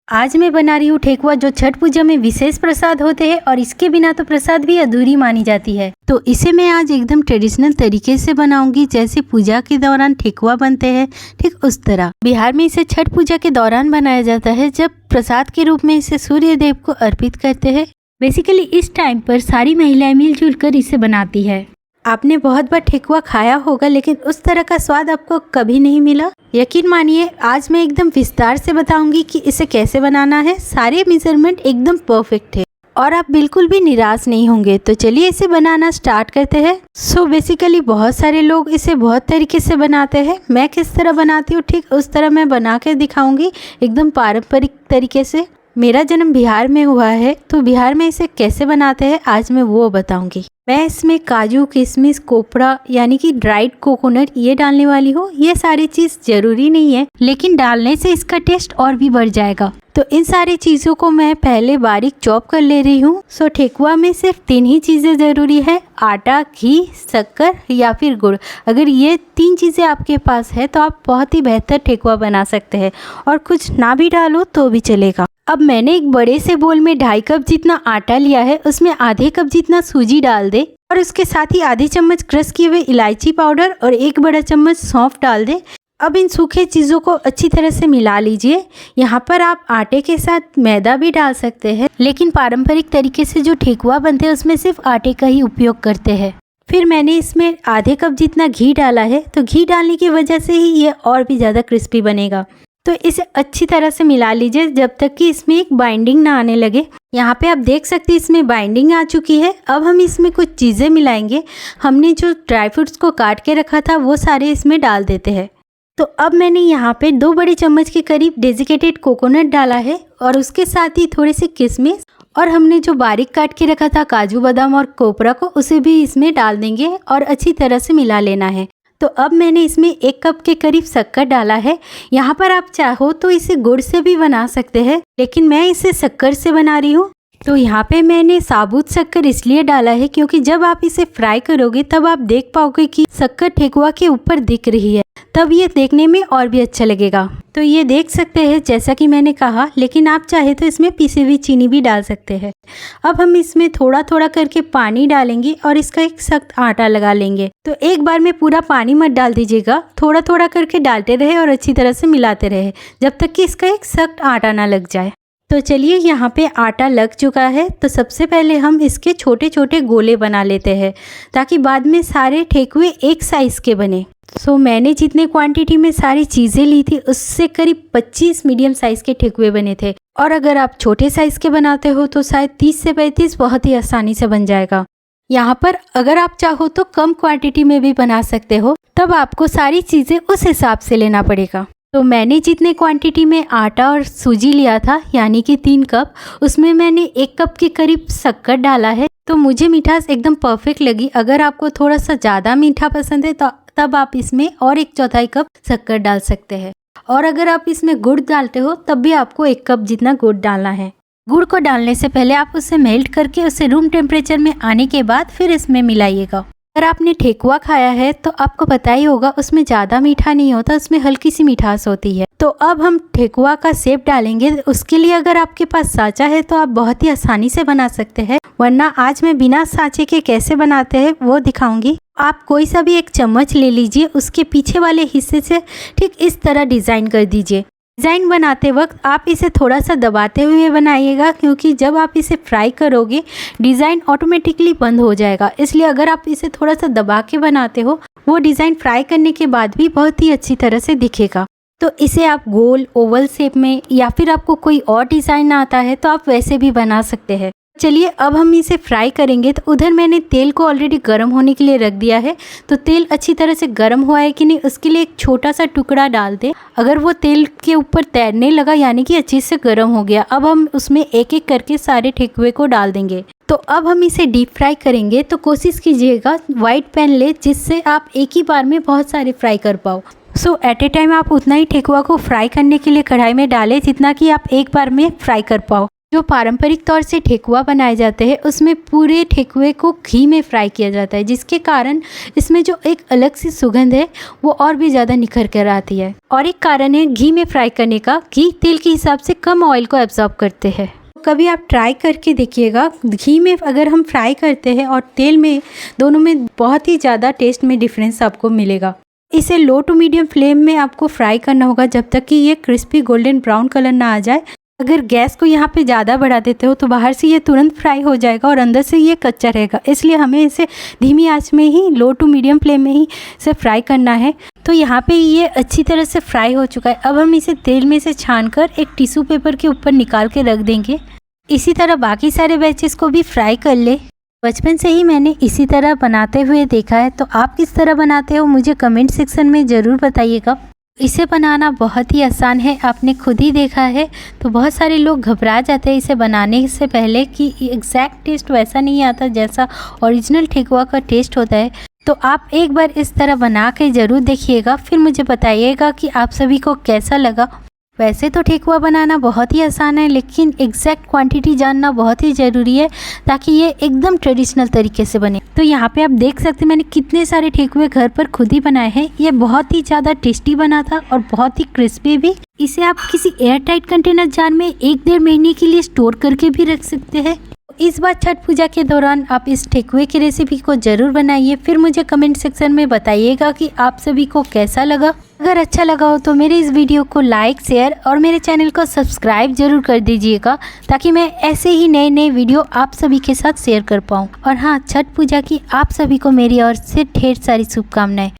आज मैं बना रही हूँ ठेकुआ, जो छठ पूजा में विशेष प्रसाद होते हैं और इसके बिना तो प्रसाद भी अधूरी मानी जाती है। तो इसे मैं आज एकदम ट्रेडिशनल तरीके से बनाऊंगी, जैसे पूजा के दौरान ठेकुआ बनते हैं ठीक उस तरह। बिहार में इसे छठ पूजा के दौरान बनाया जाता है, जब प्रसाद के रूप में इसे सूर्य देव को अर्पित करते हैं। बेसिकली इस टाइम पर सारी महिलाएं मिलजुल कर इसे बनाती है। आपने बहुत बार ठेकुआ खाया होगा, लेकिन उस तरह का स्वाद आपको कभी नहीं मिला। यकीन मानिए, आज मैं एकदम विस्तार से बताऊंगी कि इसे कैसे बनाना है। सारे मेजरमेंट एकदम परफेक्ट है और आप बिल्कुल भी निराश नहीं होंगे। तो चलिए इसे बनाना स्टार्ट करते हैं। बेसिकली बहुत सारे लोग इसे बहुत तरीके से बनाते हैं। मैं किस तरह बनाती हूँ ठीक उस तरह मैं बना के दिखाऊंगी, एकदम पारंपरिक तरीके से। मेरा जन्म बिहार में हुआ है, तो बिहार में इसे कैसे बनाते हैं आज मैं वो बताऊंगी। मैं इसमें काजू, किशमिश, कोपरा यानी कि ड्राइड कोकोनट ये डालने वाली हूँ। ये सारी चीज़ जरूरी नहीं है, लेकिन डालने से इसका टेस्ट और भी बढ़ जाएगा। तो इन सारी चीज़ों को मैं पहले बारीक चॉप कर ले रही हूँ। ठेकुआ में सिर्फ 3 ही चीज़ें ज़रूरी है, आटा, घी, शक्कर या फिर गुड़। अगर ये 3 चीज़ें आपके पास है तो आप बहुत ही बेहतर ठेकुआ बना सकते हैं, और कुछ ना भी डालो तो भी चलेगा। अब मैंने एक बड़े से बोल में 2.5 कप जितना आटा लिया है, उसमें आधे कप जितना सूजी डाल दे और उसके साथ ही आधे चम्मच क्रश किए हुए इलायची पाउडर और 1 बड़ा चम्मच सौंफ डाल दे। अब इन सूखे चीज़ों को अच्छी तरह से मिला लीजिए। यहाँ पर आप आटे के साथ मैदा भी डाल सकते हैं, लेकिन पारंपरिक तरीके से जो ठेकुआ बनते हैं उसमें सिर्फ आटे का ही उपयोग करते हैं। फिर मैंने इसमें आधे कप जितना घी डाला है, तो घी डालने की वजह से ही ये और भी ज़्यादा क्रिस्पी बनेगा। तो इसे अच्छी तरह से मिला लीजिए जब तक कि इसमें एक बाइंडिंग ना आने लगे। यहाँ पे आप देख सकते हैं इसमें बाइंडिंग आ चुकी है। अब हम इसमें कुछ चीज़ें मिलाएंगे। हमने जो ड्राई फ्रूट्स को काट के रखा था वो सारे इसमें डाल देते हैं। तो अब मैंने यहाँ पे 2 बड़े चम्मच के करीब डेजिकेटेड कोकोनट डाला है, और उसके साथ ही थोड़े से किशमिश, और हमने जो बारीक काट के रखा था काजू, बादाम और कोपरा को, उसे भी इसमें डाल देंगे और अच्छी तरह से मिला लेना है। तो अब मैंने इसमें 1 कप के करीब शक्कर डाला है। यहाँ पर आप चाहो तो इसे गुड़ से भी बना सकते हैं, लेकिन मैं इसे शक्कर से बना रही हूँ। तो यहाँ पे मैंने साबुत शक्कर इसलिए डाला है क्योंकि जब आप इसे फ्राई करोगे तब आप देख पाओगे कि शक्कर ठेकुआ के ऊपर दिख रही है, तब ये देखने में और भी अच्छा लगेगा। तो ये देख सकते हैं जैसा कि मैंने कहा, लेकिन आप चाहे तो इसमें पिसी हुई चीनी भी डाल सकते हैं। अब हम इसमें थोड़ा थोड़ा करके पानी डालेंगे और इसका एक सख्त आटा लगा लेंगे। तो एक बार में पूरा पानी मत डाल दीजिएगा, थोड़ा थोड़ा करके डालते रहे और अच्छी तरह से मिलाते रहे जब तक कि इसका एक सख्त आटा ना लग जाए। तो चलिए यहाँ पे आटा लग चुका है। तो सबसे पहले हम इसके छोटे छोटे गोले बना लेते हैं, ताकि बाद में सारे ठेकुए एक साइज़ के बने। मैंने जितने क्वांटिटी में सारी चीज़ें ली थी उससे करीब 25 मीडियम साइज़ के ठेकुए बने थे, और अगर आप छोटे साइज़ के बनाते हो तो शायद 30 से 35 बहुत ही आसानी से बन जाएगा। यहाँ पर अगर आप चाहो तो कम क्वांटिटी में भी बना सकते हो, तब आपको सारी चीज़ें उस हिसाब से लेना पड़ेगा। तो मैंने जितने क्वांटिटी में आटा और सूजी लिया था, यानी कि 3 कप, उसमें मैंने 1 कप के करीब शक्कर डाला है। तो मुझे मिठास एकदम परफेक्ट लगी। अगर आपको थोड़ा सा ज़्यादा मीठा पसंद है तो तब आप इसमें और 1/4 कप शक्कर डाल सकते हैं, और अगर आप इसमें गुड़ डालते हो तब भी आपको 1 कप जितना गुड़ डालना है। गुड़ को डालने से पहले आप उसे मेल्ट करके उसे रूम टेम्परेचर में आने के बाद फिर इसमें मिलाइएगा। अगर आपने ठेकुआ खाया है तो आपको पता ही होगा, उसमें ज़्यादा मीठा नहीं होता, उसमें हल्की सी मिठास होती है। तो अब हम ठेकुआ का शेप डालेंगे। उसके लिए अगर आपके पास साँचा है तो आप बहुत ही आसानी से बना सकते हैं, वरना आज मैं बिना साँचे के कैसे बनाते हैं वो दिखाऊंगी। आप कोई सा भी एक चम्मच ले लीजिए, उसके पीछे वाले हिस्से से ठीक इस तरह डिज़ाइन कर दीजिए। डिज़ाइन बनाते वक्त आप इसे थोड़ा सा दबाते हुए बनाइएगा, क्योंकि जब आप इसे फ्राई करोगे डिज़ाइन ऑटोमेटिकली बंद हो जाएगा। इसलिए अगर आप इसे थोड़ा सा दबा के बनाते हो, वो डिज़ाइन फ्राई करने के बाद भी बहुत ही अच्छी तरह से दिखेगा। तो इसे आप गोल, ओवल शेप में, या फिर आपको कोई और डिज़ाइन आता है तो आप वैसे भी बना सकते हैं। चलिए अब हम इसे फ्राई करेंगे। तो उधर मैंने तेल को ऑलरेडी गर्म होने के लिए रख दिया है। तो तेल अच्छी तरह से गर्म हुआ है कि नहीं, उसके लिए एक छोटा सा टुकड़ा डाल दें। अगर वो तेल के ऊपर तैरने लगा, यानी कि अच्छे से गर्म हो गया। अब हम उसमें एक एक करके सारे ठेकुए को डाल देंगे। तो अब हम इसे डीप फ्राई करेंगे। तो कोशिश कीजिएगा वाइट पैन ले, जिससे आप एक ही बार में बहुत सारे फ्राई कर पाओ। एट ए टाइम आप उतना ही ठेकुआ को फ्राई करने के लिए कढ़ाई में डालें जितना कि आप एक बार में फ्राई कर पाओ। जो पारंपरिक तौर से ठेकुआ बनाए जाते हैं उसमें पूरे ठेकुए को घी में फ्राई किया जाता है, जिसके कारण इसमें जो एक अलग सी सुगंध है वो और भी ज़्यादा निखर कर आती है। और एक कारण है घी में फ्राई करने का, घी तेल के हिसाब से कम ऑयल को एब्जॉर्ब करते हैं। कभी आप ट्राई करके देखिएगा, घी में अगर हम फ्राई करते हैं और तेल में, दोनों में बहुत ही ज़्यादा टेस्ट में डिफरेंस आपको मिलेगा। इसे लो टू मीडियम फ्लेम में आपको फ्राई करना होगा जब तक कि ये क्रिस्पी गोल्डन ब्राउन कलर ना आ जाए। अगर गैस को यहाँ पे ज़्यादा बढ़ा देते हो तो बाहर से ये तुरंत फ्राई हो जाएगा और अंदर से ये कच्चा रहेगा, इसलिए हमें इसे धीमी आंच में ही, लो टू मीडियम फ्लेम में ही इसे फ्राई करना है। तो यहाँ पे ये अच्छी तरह से फ्राई हो चुका है। अब हम इसे तेल में से छानकर एक टिश्यू पेपर के ऊपर निकाल के रख देंगे। इसी तरह बाकी सारे बैचेस को भी फ्राई कर ले। बचपन से ही मैंने इसी तरह बनाते हुए देखा है, तो आप किस तरह बनाते हो मुझे कमेंट सेक्शन में ज़रूर बताइएगा। इसे बनाना बहुत ही आसान है, आपने खुद ही देखा है। तो बहुत सारे लोग घबरा जाते हैं इसे बनाने से पहले कि एग्जैक्ट टेस्ट वैसा नहीं आता जैसा ओरिजिनल ठेकुआ का टेस्ट होता है। तो आप एक बार इस तरह बना के ज़रूर देखिएगा, फिर मुझे बताइएगा कि आप सभी को कैसा लगा। वैसे तो ठेकुआ बनाना बहुत ही आसान है, लेकिन एग्जैक्ट क्वांटिटी जानना बहुत ही ज़रूरी है ताकि ये एकदम ट्रेडिशनल तरीके से बने। तो यहाँ पे आप देख सकते हैं मैंने कितने सारे ठेकुए घर पर खुद ही बनाए हैं। ये बहुत ही ज़्यादा टेस्टी बना था और बहुत ही क्रिस्पी भी। इसे आप किसी एयर टाइट कंटेनर जार में 1-1.5 महीने के लिए स्टोर करके भी रख सकते हैं। इस बार छठ पूजा के दौरान आप इस ठेकुए की रेसिपी को ज़रूर बनाइए, फिर मुझे कमेंट सेक्शन में बताइएगा कि आप सभी को कैसा लगा। अगर अच्छा लगा हो तो मेरे इस वीडियो को लाइक, शेयर और मेरे चैनल को सब्सक्राइब जरूर कर दीजिएगा, ताकि मैं ऐसे ही नए नए वीडियो आप सभी के साथ शेयर कर पाऊँ। और हाँ, छठ पूजा की आप सभी को मेरी ओर से ढेर सारी शुभकामनाएं।